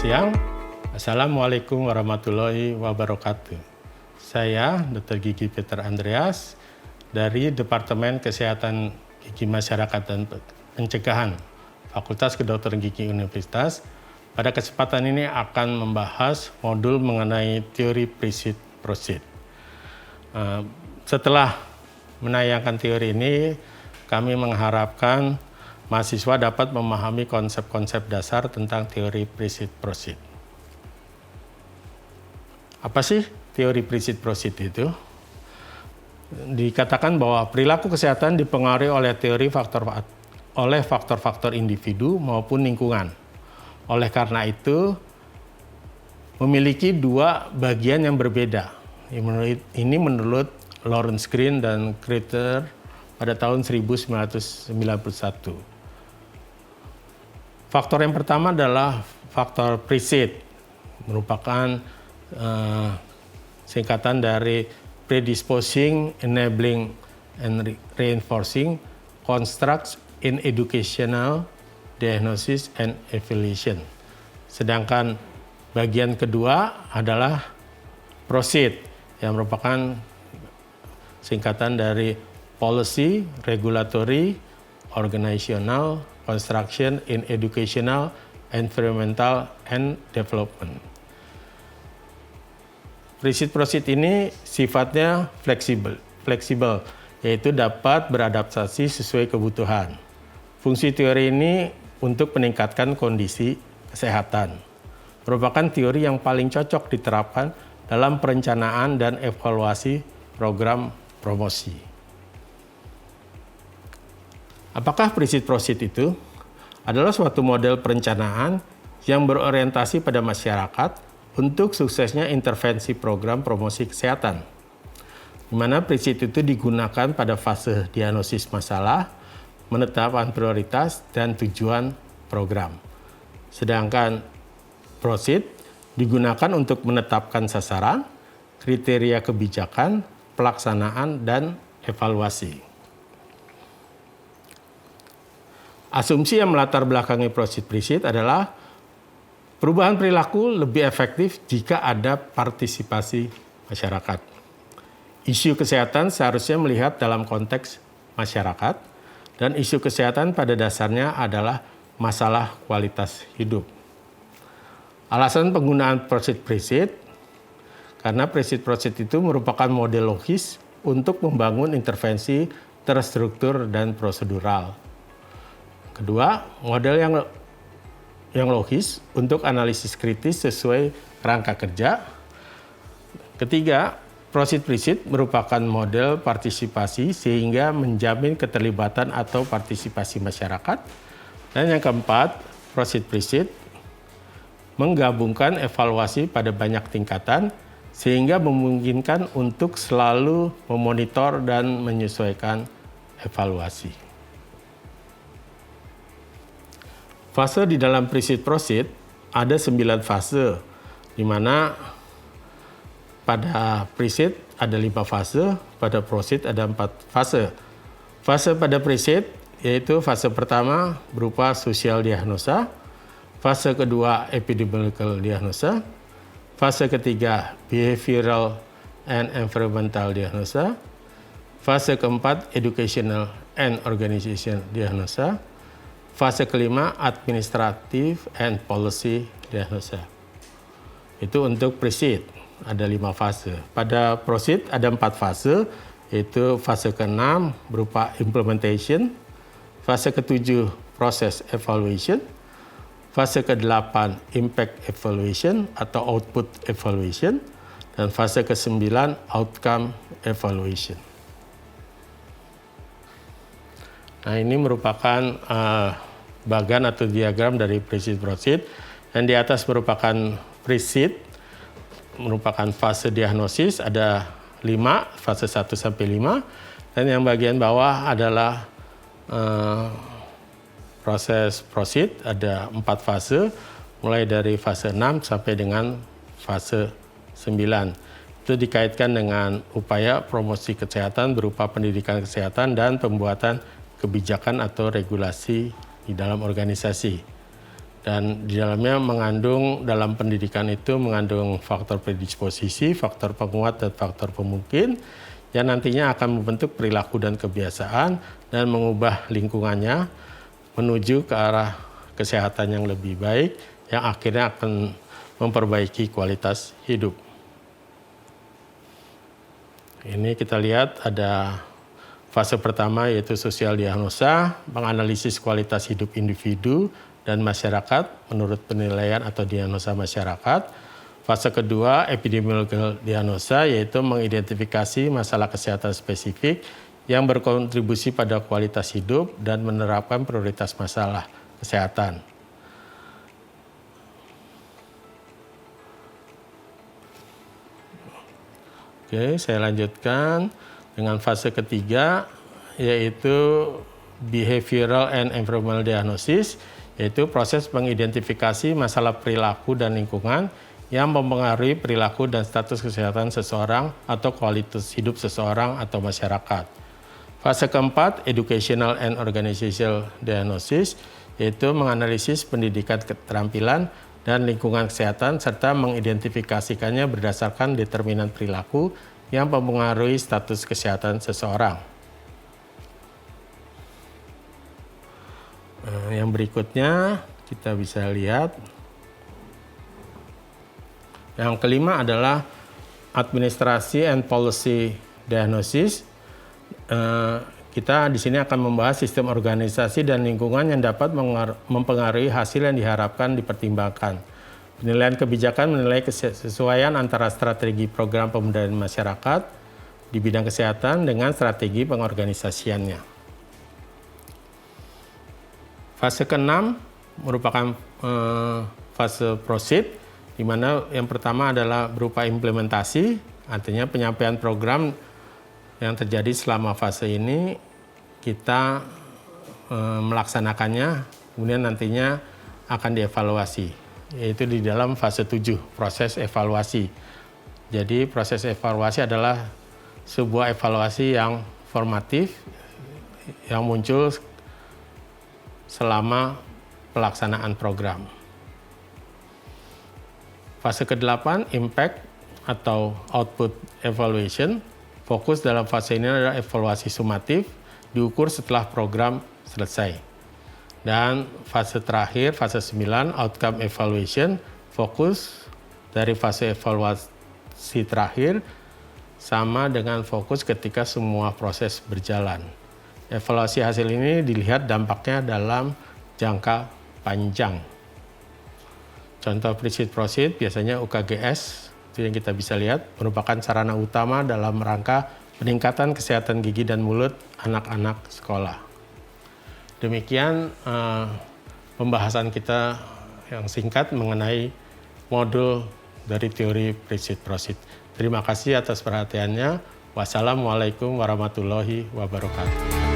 siang. Assalamualaikum warahmatullahi wabarakatuh. Saya Dr. Gigi Peter Andreas dari Departemen Kesehatan Gigi Masyarakat dan Pencegahan Fakultas Kedokteran Gigi Universitas. Pada kesempatan ini akan membahas modul mengenai teori Prisit-Prosit. Setelah menayangkan teori ini, kami mengharapkan mahasiswa dapat memahami konsep-konsep dasar tentang teori Prisit-Prosit. Apa sih teori Prisit-Prosit itu? Dikatakan bahwa perilaku kesehatan dipengaruhi oleh faktor-faktor individu maupun lingkungan. Oleh karena itu, memiliki dua bagian yang berbeda. Ini menurut Lawrence Green dan Crater pada tahun 1991. Faktor yang pertama adalah faktor Prisit, merupakan singkatan dari Predisposing, Enabling, and Reinforcing Constructs in Educational, Diagnosis, and Evaluation. Sedangkan bagian kedua adalah Prosit, yang merupakan singkatan dari Policy, Regulatory, Organizational, Construction in Educational, Environmental, and Development. Prisit-Prosit ini sifatnya fleksibel, yaitu dapat beradaptasi sesuai kebutuhan. Fungsi teori ini untuk meningkatkan kondisi kesehatan. Merupakan teori yang paling cocok diterapkan dalam perencanaan dan evaluasi program promosi. Apakah Prisit-Prosit itu? Adalah suatu model perencanaan yang berorientasi pada masyarakat untuk suksesnya intervensi program promosi kesehatan, di mana Prisit itu digunakan pada fase diagnosis masalah, menetapkan prioritas, dan tujuan program. Sedangkan Prosit digunakan untuk menetapkan sasaran, kriteria kebijakan, pelaksanaan, dan evaluasi. Asumsi yang melatar belakangi Prisit adalah perubahan perilaku lebih efektif jika ada partisipasi masyarakat. Isu kesehatan seharusnya melihat dalam konteks masyarakat, dan isu kesehatan pada dasarnya adalah masalah kualitas hidup. Alasan penggunaan Prisit karena Prisit-Prosit itu merupakan model logis untuk membangun intervensi terstruktur dan prosedural. Kedua, model yang logis untuk analisis kritis sesuai kerangka kerja. Ketiga, Prisit merupakan model partisipasi sehingga menjamin keterlibatan atau partisipasi masyarakat. Dan yang keempat, Prisit menggabungkan evaluasi pada banyak tingkatan sehingga memungkinkan untuk selalu memonitor dan menyesuaikan evaluasi. Fase di dalam Prisit-Prosit ada 9 fase, di mana pada Prisit ada 5 fase, pada Prosit ada 4 fase. Fase pada Prisit yaitu fase pertama berupa sosial diagnosa, fase kedua epidemiological diagnosa, fase ketiga behavioral and environmental diagnosa, fase keempat educational and organization diagnosa, fase kelima administrative and policy diagnosa. Itu untuk Prisit, ada 5 fase. Pada Prosit ada 4 fase, yaitu fase ke-6 berupa implementation, fase ke-7 process evaluation, fase ke-8 impact evaluation atau output evaluation, dan fase ke-9 outcome evaluation. Nah, ini merupakan bagan atau diagram dari Prisit-Prosit. Yang di atas merupakan Prisit, merupakan fase diagnosis, ada 5, fase 1 sampai 5. Dan yang bagian bawah adalah proses Prosit, ada 4 fase, mulai dari fase 6 sampai dengan fase 9. Itu dikaitkan dengan upaya promosi kesehatan berupa pendidikan kesehatan dan pembuatan kebijakan atau regulasi di dalam organisasi. Dan di dalamnya mengandung, dalam pendidikan itu mengandung faktor predisposisi, faktor penguat, dan faktor pemungkin yang nantinya akan membentuk perilaku dan kebiasaan dan mengubah lingkungannya menuju ke arah kesehatan yang lebih baik yang akhirnya akan memperbaiki kualitas hidup. Ini kita lihat ada fase pertama yaitu sosial diagnosa, menganalisis kualitas hidup individu dan masyarakat menurut penilaian atau diagnosa masyarakat. Fase kedua, epidemiological diagnosa, yaitu mengidentifikasi masalah kesehatan spesifik yang berkontribusi pada kualitas hidup dan menerapkan prioritas masalah kesehatan. Oke, saya lanjutkan dengan fase ketiga, yaitu behavioral and environmental diagnosis, yaitu proses mengidentifikasi masalah perilaku dan lingkungan yang mempengaruhi perilaku dan status kesehatan seseorang atau kualitas hidup seseorang atau masyarakat. Fase keempat, educational and organizational diagnosis, yaitu menganalisis pendidikan keterampilan dan lingkungan kesehatan serta mengidentifikasikannya berdasarkan determinan perilaku yang mempengaruhi status kesehatan seseorang. Yang berikutnya kita bisa lihat. Yang kelima adalah administrasi and policy diagnosis. Kita di sini akan membahas sistem organisasi dan lingkungan yang dapat mempengaruhi hasil yang diharapkan dipertimbangkan. Penilaian kebijakan menilai kesesuaian antara strategi program pemberdayaan masyarakat di bidang kesehatan dengan strategi pengorganisasiannya. Fase ke-6 merupakan fase proceed, di mana yang pertama adalah berupa implementasi, artinya penyampaian program yang terjadi selama fase ini kita melaksanakannya, kemudian nantinya akan dievaluasi, yaitu di dalam fase 7, proses evaluasi. Jadi proses evaluasi adalah sebuah evaluasi yang formatif yang muncul selama pelaksanaan program. Fase ke-8, impact atau output evaluation. Fokus dalam fase ini adalah evaluasi sumatif, diukur setelah program selesai. Dan fase terakhir, fase 9, outcome evaluation. Fokus dari fase evaluasi terakhir sama dengan fokus ketika semua proses berjalan. Evaluasi hasil ini dilihat dampaknya dalam jangka panjang. Contoh proceed biasanya UKGS, itu yang kita bisa lihat, merupakan sarana utama dalam rangka peningkatan kesehatan gigi dan mulut anak-anak sekolah. Demikian pembahasan kita yang singkat mengenai modul dari teori proceed. Terima kasih atas perhatiannya. Wassalamualaikum warahmatullahi wabarakatuh.